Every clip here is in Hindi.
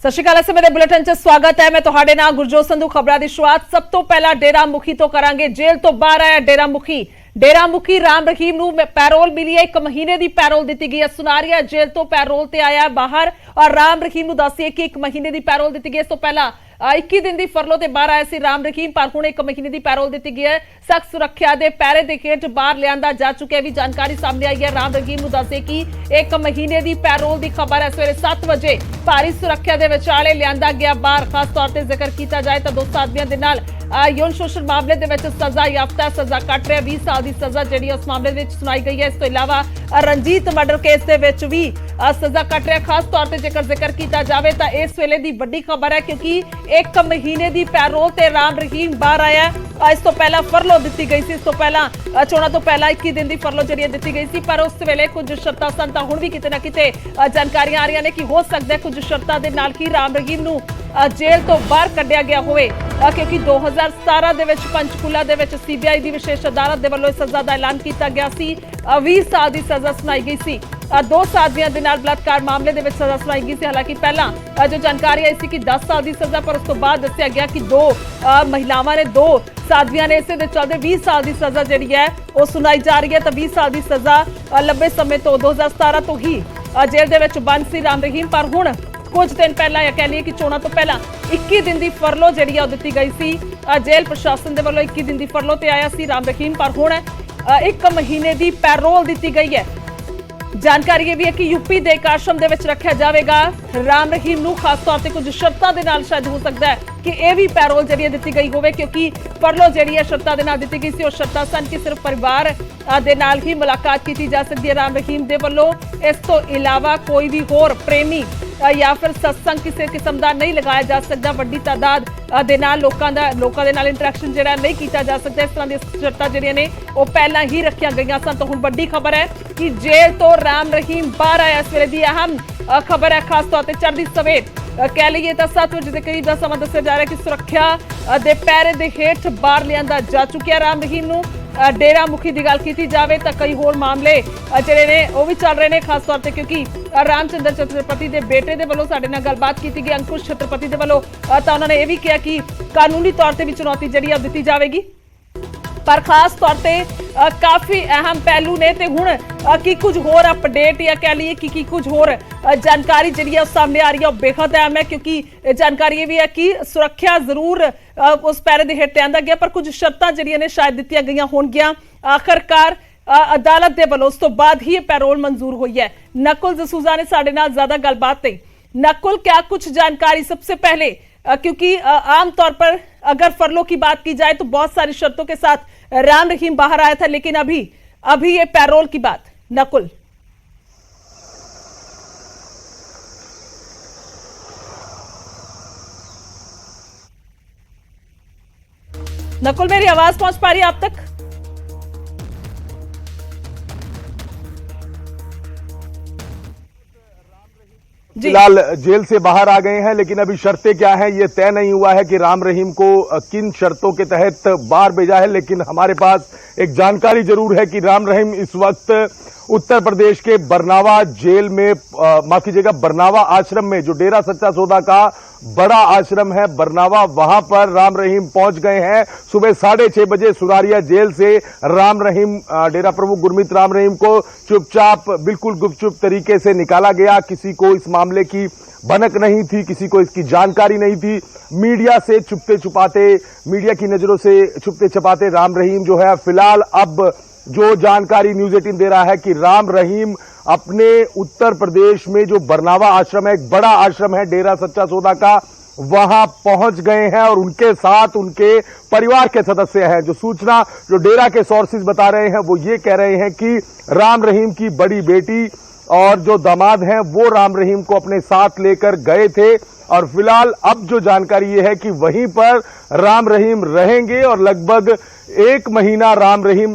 ਸਤਿ ਸ਼੍ਰੀ ਅਕਾਲ। ਸਮੇਂ ਦੇ ਬੁਲੇਟਿਨ 'ਚ ਸਵਾਗਤ ਹੈ। ਮੈਂ ਤੁਹਾਡੇ ਨਾਲ ਗੁਰਜੋਤ ਸੰਧੂ। ਖਬਰਾਂ ਦੀ ਸ਼ੁਰੂਆਤ ਸਭ ਤੋਂ ਪਹਿਲਾਂ ਡੇਰਾ ਮੁਖੀ ਤੋਂ ਕਰਾਂਗੇ। ਜੇਲ੍ਹ ਤੋਂ ਬਾਹਰ ਆਇਆ ਡੇਰਾ ਮੁਖੀ ਰਾਮ ਰਹੀਮ ਨੂੰ ਪੈਰੋਲ ਮਿਲੀ ਹੈ। 1 ਮਹੀਨੇ ਦੀ ਪੈਰੋਲ ਦਿੱਤੀ ਗਈ ਹੈ। ਸੁਨਾਰੀਆ ਜੇਲ੍ਹ ਤੋਂ ਪੈਰੋਲ ਤੇ ਆਇਆ ਬਾਹਰ ਔਰ ਰਾਮ ਰਹੀਮ ਨੂੰ ਦੱਸਿਆ ਕਿ 1 ਮਹੀਨੇ ਦੀ ਪੈਰੋਲ ਦਿੱਤੀ ਗਈ। ਇਸ ਤੋਂ ਪਹਿਲਾਂ 21 दिन की फरलो ते बाहर आया सी राम रहीम, पर हुण 1 महीने की पैरोल दी गई है। सख्त सुरक्षा के पैरे के हेठ बाहर लिया जा चुका है। भी जानकारी सामने आई है। राम रहीम नूं दस्से कि 1 महीने की पैरोल की खबर है। सवेरे 7 बजे भारी सुरक्षा के विचाले लिया गया बाहर। खास तौर पर जिक्र किया जाए तो 2 आदमियों के नाल यौन शोषण मामले के सजा याफ्ता सजा कट रहा। 20 साल की सजा जी उस मामले में सुनाई गई है। इस तो इलावा रणजीत मर्डर केस के भी सजा कट रहा। खास तौर पर जेकर जिक्र किया जाए तो इस वेले की बड़ी खबर है, क्योंकि 1 महीने की पैरोल ते राम रहीम बाहर आया। इस तो पहला फरलो दी गई सी। इस तो पहला चोणां तो पहला 21 दिन की फरलो जी दी गई सी, पर उस वेले कुछ शर्तां सन। तां हुण भी किते ना किते जानकारियां आ रही ने कि हो सकदा है कुछ शर्तां दे नाल ही राम रहीम नूं जेल तो बाहर कढ़िया गया होवे, क्योंकि 2017 दे विच पंचकूला दे विच सीबीआई की विशेष अदालत दे वल्लों सजा का ऐलान किया गया सी। 20 साल की सजा सुनाई गई सी। 2 साथियों के नाल बलात्कार मामले के सजा सुनाई गई सी। हालांकि पहला जो जानकारी आई सी कि 10 साल की सजा, पर उस तो बाद दस्सिया गया कि 2 महिलावां ने 2 साथियों ने इसे चलते 20 साल की सजा जी है वो सुनाई जा रही है। तो 20 साल की सजा लंबे समय तो 2017 तो ही जेल दे विच बंद सी राम रहीम, पर हुण कुछ दिन पहला या कह लीए कि चोणां तो पहला 21 दिन की फरलो जी दी गई सी। जेल प्रशासन के वल्लों 21 दिन की फरलो ते आया सी राम रहीम, पर हुण 1 महीने की पैरोल दी गई है। जानकारी यह भी है कि यूपी के एक आश्रम के रखा जाएगा राम रहीम नूं। खास तौर पर कुछ शर्तां दे नाल शायद हो सकता है कि यह भी पैरोल जी दी गई होवे, क्योंकि फरलो जी शर्तां दे नाल दी गई सी। और शर्तां सन कि सिर्फ परिवार दे नाल ही मुलाकात की जा सकती है राम रहीम दे वल्लों। इस तो इलावा कोई भी होर प्रेमी या फिर सत्संग किसी किस्म का नहीं लगाया जा सकता। वड्डी तादाद दे नाल लोकां दे नाल इंटरैक्शन जिहड़ा नहीं किया जा सकता। इस तरह दी शर्तां जिहड़ियां ने वो पहला ही रखिया गई सन। तो हुण वड्डी खबर है कि जेल तो राम रहीम बाहर आया। इस वेले दी अहम खबर है। खास तौर पर चढ़दी सवेर कह लीए तो 7 बजे के करीब का समा दस्सिया जा रहा है कि सुरक्षा दे पैरे दे हेठ बाहर लिया जा चुकिया राम रहीम नूं। डेरा मुखी की गल की जाए तो कई होर मामले जिहड़े ने वो भी चल रहे हैं। खास तौर पर क्योंकि रामचंद्र छत्रपति के बेटे के वलों साडे नाल गलबात की गई, अंकुश छत्रपति के वलों, तो उन्होंने यह भी कहा कि कानूनी तौर पर भी चुनौती जी दी जाएगी। पर खास तौर पर काफ़ी अहम पहलू ने ते हुण की कुछ होर अपडेट या कह लीए कि कुछ होर जानकारी जी सामने आ रही है, बेहद अहम है। क्योंकि जानकारी ये भी है कि सुरक्षा जरूर उस पैरे के हेठ लिया गया, पर कुछ शर्तां जिहड़ियां ने शायद दित्तियां गईयां होणगियां। आखिरकार अदालत के वलों उस तो बाद ही पैरोल मंजूर हुई है। नकुल जसूजा ने साडे नाल ज्यादा गलबात की। नकुल, क्या कुछ जानकारी सबसे पहले, क्योंकि आम तौर पर अगर फरलो की बात की जाए तो बहुत सारी शर्तों के साथ राम रहीम बाहर आया था, लेकिन अभी ये पैरोल की बात। नकुल नकुल मेरी आवाज पहुंच पा रही है आप तक? फिलहाल जेल से बाहर आ गए हैं, लेकिन अभी शर्तें क्या हैं ये तय नहीं हुआ है कि राम रहीम को किन शर्तों के तहत बाहर भेजा है। लेकिन हमारे पास एक जानकारी जरूर है कि राम रहीम इस वक्त उत्तर प्रदेश के बरनावा जेल में, माफ कीजिएगा, बरनावा आश्रम में, जो डेरा सच्चा सौदा का बड़ा आश्रम है बरनावा, वहां पर राम रहीम पहुंच गए हैं। सुबह 6:30 बजे सुरारिया जेल से राम रहीम, डेरा प्रमुख गुरमीत राम रहीम को चुपचाप, बिल्कुल गुपचुप तरीके से निकाला गया। किसी को इस मामले की भनक नहीं थी, किसी को इसकी जानकारी नहीं थी। मीडिया से छुपते छुपाते, मीडिया की नजरों से छुपते छुपाते राम रहीम जो है, फिलहाल अब जो जानकारी न्यूज़ 18 दे रहा है कि राम रहीम अपने उत्तर प्रदेश में जो बरनावा आश्रम है, एक बड़ा आश्रम है डेरा सच्चा सौदा का, वहां पहुंच गए हैं और उनके साथ उनके परिवार के सदस्य हैं। जो सूचना जो डेरा के सोर्सेज बता रहे हैं वो ये कह रहे हैं कि राम रहीम की बड़ी बेटी और जो दामाद हैं वो राम रहीम को अपने साथ लेकर गए थे। और फिलहाल अब जो जानकारी ये है कि वहीं पर राम रहीम रहेंगे और लगभग 1 महीना राम रहीम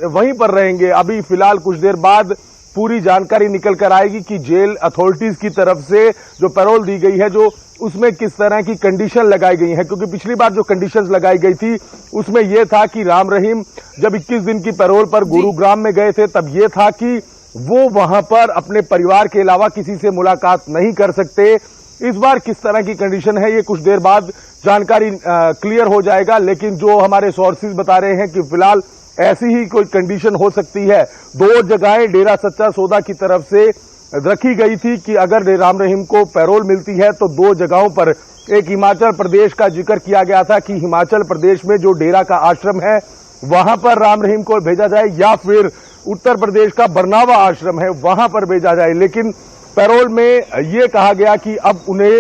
वहीं पर रहेंगे। अभी फिलहाल कुछ देर बाद पूरी जानकारी निकल कर आएगी कि जेल अथॉरिटीज की तरफ से जो पैरोल दी गई है, जो उसमें किस तरह की कंडीशन लगाई गई है। क्योंकि पिछली बार जो कंडीशंस लगाई गई थी उसमें यह था कि राम रहीम जब 21 दिन की पैरोल पर गुरुग्राम में गए थे, तब यह था कि वो वहां पर अपने परिवार के अलावा किसी से मुलाकात नहीं कर सकते। इस बार किस तरह की कंडीशन है ये कुछ देर बाद जानकारी क्लियर हो जाएगा, लेकिन जो हमारे सोर्सेज बता रहे हैं कि फिलहाल ऐसी ही कोई कंडीशन हो सकती है। 2 जगहें डेरा सच्चा सौदा की तरफ से रखी गई थी कि अगर राम रहीम को पैरोल मिलती है तो 2 जगहों पर, एक हिमाचल प्रदेश का जिक्र किया गया था कि हिमाचल प्रदेश में जो डेरा का आश्रम है वहां पर राम रहीम को भेजा जाए, या फिर उत्तर प्रदेश का बरनावा आश्रम है वहां पर भेजा जाए। लेकिन पैरोल में यह कहा गया कि अब उन्हें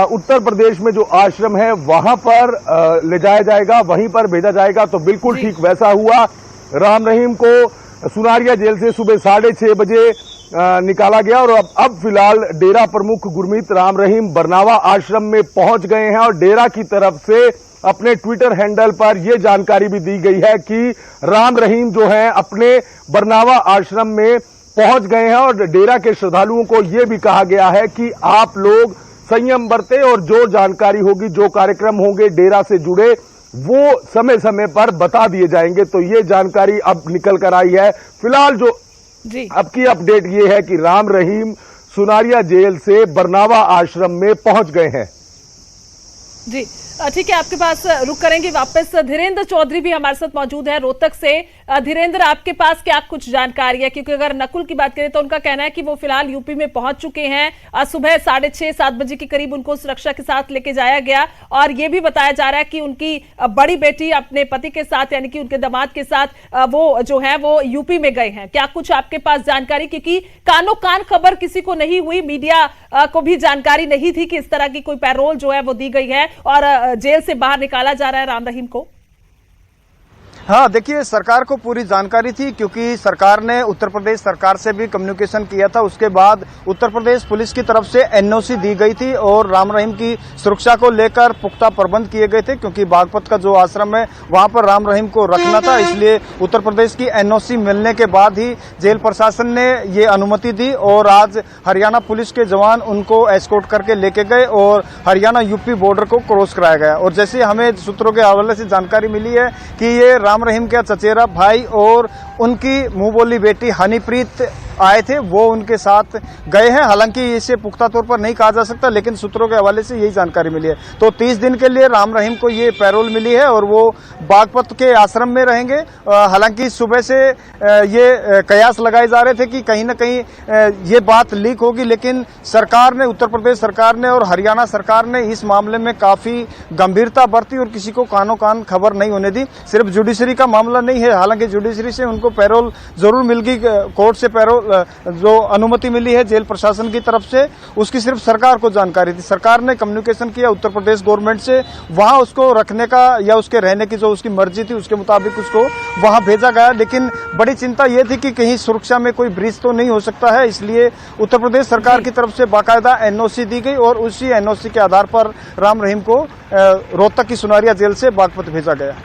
उत्तर प्रदेश में जो आश्रम है वहां पर ले जाया जाएगा, वहीं पर भेजा जाएगा। तो बिल्कुल ठीक वैसा हुआ। राम रहीम को सुनारिया जेल से सुबह 6:30 बजे निकाला गया और अब फिलहाल डेरा प्रमुख गुरमीत राम रहीम बरनावा आश्रम में पहुंच गए हैं और डेरा की तरफ से अपने ट्विटर हैंडल पर यह जानकारी भी दी गई है कि राम रहीम जो है अपने बरनावा आश्रम में पहुंच गए हैं और डेरा के श्रद्धालुओं को यह भी कहा गया है कि आप लोग संयम बरतें और जो जानकारी होगी, जो कार्यक्रम होंगे डेरा से जुड़े, वो समय समय पर बता दिए जाएंगे। तो ये जानकारी अब निकल कर आई है। फिलहाल जो अब की अपडेट ये है कि राम रहीम सुनारिया जेल से बरनावा आश्रम में पहुंच गए हैं। जी ठीक है, आपके पास रुक करेंगे वापस। धीरेन्द्र चौधरी भी हमारे साथ मौजूद है रोहतक से। धीरेन्द्र, आपके पास क्या कुछ जानकारी है? क्योंकि अगर नकुल की बात करें तो उनका कहना है कि वो फिलहाल यूपी में पहुंच चुके हैं। सुबह 6:30-7 बजे के करीब उनको सुरक्षा के साथ लेके जाया गया और ये भी बताया जा रहा है कि उनकी बड़ी बेटी अपने पति के साथ, यानी कि उनके दामाद के साथ वो जो है वो यूपी में गए हैं। क्या कुछ आपके पास जानकारी? क्योंकि कानो कान खबर किसी को नहीं हुई, मीडिया को भी जानकारी नहीं थी कि इस तरह की कोई पैरोल जो है वो दी गई है और जेल से बाहर निकाला जा रहा है राम रहीम को। हाँ, देखिए, सरकार को पूरी जानकारी थी क्योंकि सरकार ने उत्तर प्रदेश सरकार से भी कम्युनिकेशन किया था। उसके बाद उत्तर प्रदेश पुलिस की तरफ से एनओसी दी गई थी और राम रहीम की सुरक्षा को लेकर पुख्ता प्रबंध किए गए थे क्योंकि बागपत का जो आश्रम है वहां पर राम रहीम को रखना था। इसलिए उत्तर प्रदेश की एनओसी मिलने के बाद ही जेल प्रशासन ने ये अनुमति दी और आज हरियाणा पुलिस के जवान उनको एस्कॉर्ट करके लेके गए और हरियाणा यूपी बॉर्डर को क्रॉस कराया गया। और जैसे हमें सूत्रों के हवाले से जानकारी मिली है कि ये राम रहीम के चचेरा भाई और उनकी मुंह बोली बेटी हनीप्रीत आए थे, वो उनके साथ गए हैं। हालांकि इसे पुख्ता तौर पर नहीं कहा जा सकता, लेकिन सूत्रों के हवाले से यही जानकारी मिली है। तो 30 दिन के लिए राम रहीम को ये पैरोल मिली है और वो बागपत के आश्रम में रहेंगे। हालांकि सुबह से ये कयास लगाए जा रहे थे कि कहीं ना कहीं ये बात लीक होगी, लेकिन सरकार ने, उत्तर प्रदेश सरकार ने और हरियाणा सरकार ने इस मामले में काफी गंभीरता बरती और किसी को कानो कान खबर नहीं होने दी। सिर्फ जुडिशरी का मामला नहीं है, हालांकि जुडिशरी से उनको पैरोल जरूर मिल गई, कोर्ट से पैरोल जो अनुमति मिली है जेल प्रशासन की तरफ से, उसकी सिर्फ सरकार को जानकारी थी। सरकार ने कम्युनिकेशन किया उत्तर प्रदेश गवर्नमेंट से, वहां उसको रखने का या उसके रहने की जो उसकी मर्जी थी उसके मुताबिक उसको वहां भेजा गया। लेकिन बड़ी चिंता यह थी कि कहीं सुरक्षा में कोई ब्रीच तो नहीं हो सकता है, इसलिए उत्तर प्रदेश सरकार की तरफ से बाकायदा एनओसी दी गई और उसी एनओसी के आधार पर राम रहीम को रोहतक की सुनारिया जेल से बागपत भेजा गया।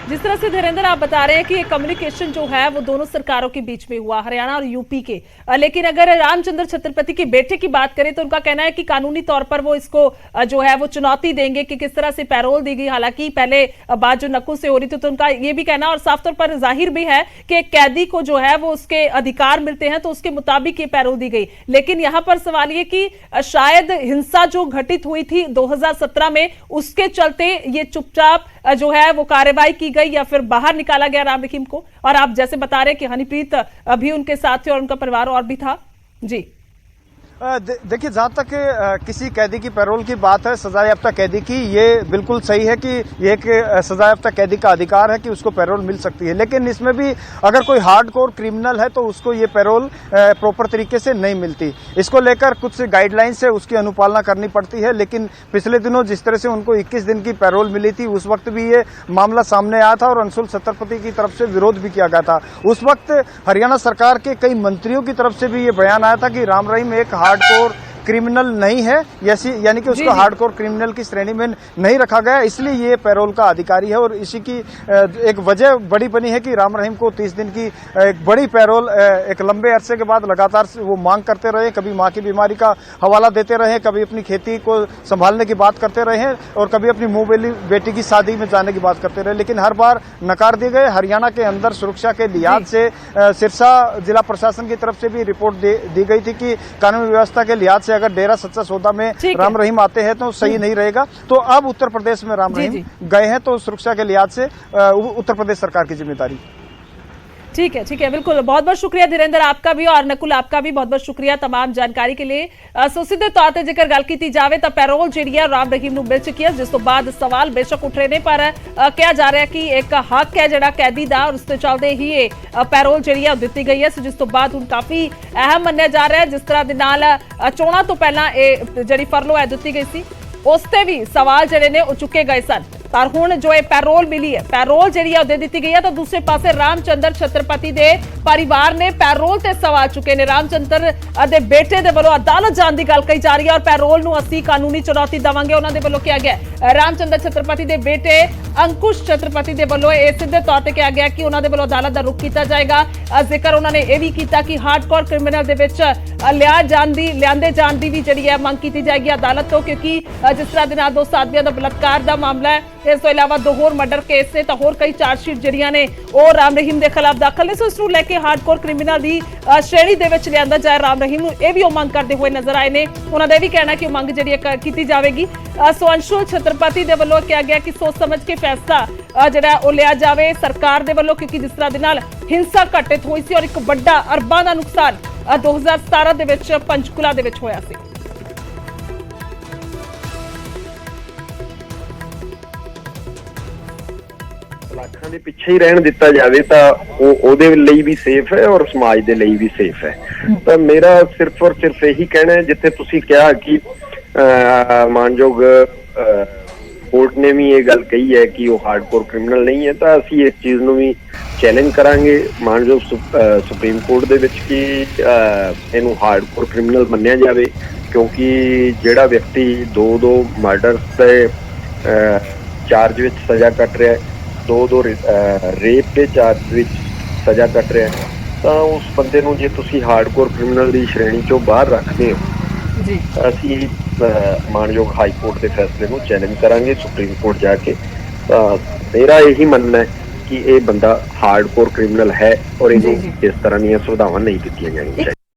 जिस तरह से धीरेन्द्र आप बता रहे हैं कि कम्युनिकेशन जो है वो दोनों सरकारों के बीच में हुआ, हरियाणा और यूपी के, लेकिन अगर रामचंद्र छत्रपति के बेटे की बात करें तो उनका कहना है कि कानूनी तौर पर वो इसको जो है वो चुनौती देंगे कि किस तरह से पैरोल दी गई। हालांकि पहले बात जो नकुल से हो रही थी तो उनका ये भी कहना और साफ तौर पर जाहिर भी है कि कैदी को जो है वो उसके अधिकार मिलते हैं तो उसके मुताबिक ये पैरोल दी गई। लेकिन यहाँ पर सवाल ये कि शायद हिंसा जो घटित हुई थी 2017 में, उसके चलते ये चुपचाप जो है वो कार्रवाई की गई या फिर बाहर निकाला गया राम रहीम को। और आप जैसे बता रहे कि हनीप्रीत भी उनके साथ थे और उनका परिवार और भी था। जी देखिए, जहां तक किसी कैदी की पैरोल की बात है, सजायाफ्ता कैदी की, ये बिल्कुल सही है कि ये एक सजायाफ्ता कैदी का अधिकार है कि उसको पैरोल मिल सकती है। लेकिन इसमें भी अगर कोई हार्डकोर क्रिमिनल है तो उसको ये पैरोल प्रॉपर तरीके से नहीं मिलती। इसको लेकर कुछ गाइडलाइंस है, उसकी अनुपालना करनी पड़ती है। लेकिन पिछले दिनों जिस तरह से उनको 21 दिन की पैरोल मिली थी, उस वक्त भी ये मामला सामने आया था और अंशुल छत्रपति की तरफ से विरोध भी किया गया था। उस वक्त हरियाणा सरकार के कई मंत्रियों की तरफ से भी ये बयान आया था कि राम रहीम एक हार्डकोर क्रिमिनल नहीं है, यानी कि उसको हार्डकोर क्रिमिनल की श्रेणी में नहीं रखा गया, इसलिए ये पैरोल का अधिकारी है। और इसी की एक वजह बड़ी बनी है कि राम रहीम को 30 दिन की एक बड़ी पैरोल एक लंबे अरसे के बाद लगातार वो मांग करते रहे। कभी मां की बीमारी का हवाला देते रहे, कभी अपनी खेती को संभालने की बात करते रहे और कभी अपनी मुंह बोली बेटी की शादी में जाने की बात करते रहे, लेकिन हर बार नकार दिए गए। हरियाणा के अंदर सुरक्षा के लिहाज से सिरसा जिला प्रशासन की तरफ से भी रिपोर्ट दी गई थी कि कानून व्यवस्था के लिहाज से अगर डेरा सच्चा सौदा में ठीक है। राम रहीम आते हैं तो सही नहीं रहेगा। तो अब उत्तर प्रदेश में राम जी, रहीम गए हैं तो सुरक्षा के लिहाज से उत्तर प्रदेश सरकार की जिम्मेदारी। ठीक है, बिल्कुल। बहुत बहुत शुक्रिया धीरेन्द्र आपका भी और नकुल आपका भी बहुत बहुत शुक्रिया तमाम जानकारी के लिए। सो सीधे तौर ਤੇ ਜੇਕਰ ਗੱਲ ਕੀਤੀ ਜਾਵੇ ਤਾਂ ਪੈਰੋਲ ਜਿਹੜੀ ਹੈ ਰਾਮ ਰਹੀਮ ਨੂੰ ਮਿਲ ਚੁੱਕੀ ਹੈ, ਜਿਸ ਤੋਂ ਬਾਅਦ ਸਵਾਲ ਬੇਸ਼ੱਕ ਉੱਠ ਰਹੇ ਨੇ, ਪਰ ਕਿਹਾ ਜਾ ਰਿਹਾ ਕਿ ਇੱਕ ਹੱਕ ਹੈ ਜਿਹੜਾ ਕੈਦੀ ਦਾ, ਔਰ ਉਸ ਤੇ ਚੱਲਦੇ ਹੀ ਇਹ ਪੈਰੋਲ ਜਿਹੜੀ ਹੈ ਉਹ ਦਿੱਤੀ ਗਈ ਹੈ। ਸੋ ਜਿਸ ਤੋਂ ਬਾਅਦ ਹੁਣ ਕਾਫੀ ਅਹਿਮ ਮੰਨਿਆ ਜਾ ਰਿਹਾ ਹੈ, ਜਿਸ ਤਰ੍ਹਾਂ ਦੇ ਨਾਲ ਚੋਣਾਂ ਤੋਂ ਪਹਿਲਾਂ ਇਹ ਜਿਹੜੀ ਫਰਲੋ ਹੈ ਦਿੱਤੀ ਗਈ ਸੀ, ਉਸ ਤੇ ਵੀ ਸਵਾਲ ਜਿਹੜੇ ਨੇ ਉਹ ਚੁੱਕੇ ਗਏ ਸਨ। ਪਰ ਹੁਣ ਜੋ ਇਹ ਪੈਰੋਲ ਮਿਲੀ ਹੈ, ਪੈਰੋਲ ਜਿਹੜੀ ਹੈ ਉਹ ਦੇ ਦਿੱਤੀ ਗਈ ਹੈ। ਤਾਂ ਦੂਸਰੇ ਪਾਸੇ ਰਾਮਚੰਦਰ ਛਤਰਪਤੀ ਦੇ ਪਰਿਵਾਰ ਨੇ ਪੈਰੋਲ ਤੇ ਸਵਾਲ ਚੁੱਕੇ ਨੇ। ਰਾਮਚੰਦਰ ਦੇ ਬੇਟੇ ਦੇ ਵੱਲੋਂ ਅਦਾਲਤ ਜਾਣ ਦੀ ਗੱਲ ਕਹੀ ਜਾ ਰਹੀ ਹੈ ਔਰ ਪੈਰੋਲ ਨੂੰ ਅਸੀਂ ਕਾਨੂੰਨੀ ਚੁਣੌਤੀ ਦੇਵਾਂਗੇ, ਉਹਨਾਂ ਦੇ ਵੱਲੋਂ ਕਿਹਾ ਗਿਆ। ਰਾਮਚੰਦਰ ਛਤਰਪਤੀ ਦੇ ਬੇਟੇ ਅੰਕੁਸ਼ ਛਤਰਪਤੀ ਦੇ ਵੱਲੋਂ ਇਹ ਸਿੱਧੇ ਤੌਰ ਤੇ ਕਿਹਾ ਗਿਆ ਕਿ ਉਹਨਾਂ ਦੇ ਵੱਲੋਂ ਅਦਾਲਤ ਦਾ ਰੁਖ ਕੀਤਾ ਜਾਏਗਾ। ਜ਼ਿਕਰ ਉਹਨਾਂ ਨੇ ਇਹ ਵੀ ਕੀਤਾ ਕਿ ਹਾਰਡਕੋਰ ਕ੍ਰਿਮੀਨਲ ਦੇ ਵਿੱਚ ਲਿਆਂਦੇ ਜਾਣ ਦੀ ਵੀ ਜਿਹੜੀ ਹੈ ਮੰਗ ਕੀਤੀ ਜਾਏਗੀ ਅਦਾਲਤ ਤੋਂ, ਕਿਉਂਕਿ ਜਿਸ ਤਰ੍ਹਾਂ ਦੇ ਨਾਲ 2 ਆਦਮੀਆਂ ਦਾ ਬਲਾਤਕਾਰ ਦਾ ਮਾਮਲਾ ਹੈ, ਇਸ ਤੋਂ ਇਲਾਵਾ 2 ਹੋਰ ਮਰਡਰ ਕੇਸ ਨੇ, ਤਾਂ ਹੋਰ ਕਈ ਚਾਰਜਸ਼ੀਟ ਜਿਹੜੀਆਂ ਨੇ ਉਹ ਰਾਮ ਰਹੀਮ ਦੇ ਖਿਲਾਫ ਦਾਖਲ ਨੇ। ਸੋ ਇਸ ਨੂੰ ਲੈ ਕੇ ਹਾਰਡਕੋਰ ਕ੍ਰਿਮੀਨਲ ਦੀ ਸ਼੍ਰੇਣੀ ਦੇ ਵਿੱਚ ਲਿਆਂਦਾ ਜਾਏ ਰਾਮ ਰਹੀਮ ਨੂੰ, ਇਹ ਵੀ ਉਹ ਮੰਗ ਕਰਦੇ ਹੋਏ ਨਜ਼ਰ ਆਏ ਨੇ। ਉਹਨਾਂ ਦਾ ਇਹ ਵੀ ਕਹਿਣਾ ਕਿ ਉਹ ਮੰਗ ਜਿਹੜੀ ਹੈ ਕੀਤੀ ਜਾਵੇਗੀ। ਸੋ ਅੰਸ਼ੁਲ ਛਤਰਪਤੀ ਦੇ ਵੱਲੋਂ ਕਿਹਾ ਗਿਆ ਕਿ ਸੋਚ ਸਮਝ ਕੇ ਫੈਸਲਾ ਜਿਹੜਾ ਉਹ ਲਿਆ ਜਾਵੇ ਸਰਕਾਰ ਦੇ ਵੱਲੋਂ, ਕਿਉਂਕਿ ਜਿਸ ਤਰ੍ਹਾਂ ਦੇ ਨਾਲ ਹਿੰਸਾ ਘਟਿਤ ਹੋਈ ਸੀ ਔਰ ਇੱਕ ਵੱਡਾ ਅਰਬਾਂ ਦਾ ਨੁਕਸਾਨ 2017 ਦੇ ਵਿੱਚ ਪੰਚਕੂਲਾ ਦੇ ਵਿੱਚ ਹੋਇਆ ਸੀ। ਲੱਖਾਂ ਦੇ ਪਿੱਛੇ ਹੀ ਰਹਿਣ ਦਿੱਤਾ ਜਾਵੇ ਤਾਂ ਉਹਦੇ ਲਈ ਵੀ ਸੇਫ ਹੈ ਔਰ ਸਮਾਜ ਦੇ ਲਈ ਵੀ ਸੇਫ ਹੈ। ਤਾਂ ਮੇਰਾ ਸਿਰਫ ਔਰ ਸਿਰਫ ਇਹੀ ਕਹਿਣਾ ਹੈ, ਜਿੱਥੇ ਤੁਸੀਂ ਕਿਹਾ ਕਿ ਮਾਨਯੋਗ ਕੋਰਟ ਨੇ ਵੀ ਇਹ ਗੱਲ ਕਹੀ ਹੈ ਕਿ ਉਹ ਹਾਰਡਕੋਰ ਕ੍ਰਿਮੀਨਲ ਨਹੀਂ ਹੈ, ਤਾਂ ਅਸੀਂ ਇਸ ਚੀਜ਼ ਨੂੰ ਵੀ ਚੈਲੰਜ ਕਰਾਂਗੇ ਮਾਨਯੋਗ ਸੁਪਰੀਮ ਕੋਰਟ ਦੇ ਵਿੱਚ ਕਿ ਇਹਨੂੰ ਹਾਰਡਕੋਰ ਕ੍ਰਿਮੀਨਲ ਮੰਨਿਆ ਜਾਵੇ, ਕਿਉਂਕਿ ਜਿਹੜਾ ਵਿਅਕਤੀ 2 ਮਰਡਰਸ ਦੇ ਚਾਰਜ ਵਿੱਚ ਸਜ਼ਾ ਕੱਟ ਰਿਹਾ ਹੈ, 2 ਰੇਪ ਦੇ ਚਾਰਜ ਵਿੱਚ ਸਜ਼ਾ ਕੱਟ ਰਿਹਾ ਹੈ, ਤਾਂ ਉਸ ਬੰਦੇ ਨੂੰ ਜੇ ਤੁਸੀਂ ਹਾਰਡਕੋਰ ਕ੍ਰਿਮੀਨਲ ਦੀ ਸ਼੍ਰੇਣੀ ਚੋਂ ਬਾਹਰ ਰੱਖਦੇ ਹੋ, ਅਸੀਂ ਮਾਨਯੋਗ ਹਾਈ ਕੋਰਟ ਦੇ ਫੈਸਲੇ ਨੂੰ ਚੈਲੰਜ ਕਰਾਂਗੇ ਸੁਪਰੀਮ ਕੋਰਟ ਜਾ ਕੇ। ਤਾਂ ਮੇਰਾ ਇਹੀ ਮੰਨਣਾ ਹੈ ਕਿ ਇਹ ਬੰਦਾ ਹਾਰਡਕੋਰ ਕ੍ਰਿਮੀਨਲ ਹੈ ਔਰ ਇਹਨੂੰ ਇਸ ਤਰ੍ਹਾਂ ਦੀਆਂ ਸੁਵਿਧਾਵਾਂ ਨਹੀਂ ਦਿੱਤੀਆਂ ਜਾਣੀਆਂ ਚਾਹੀਦੀਆਂ।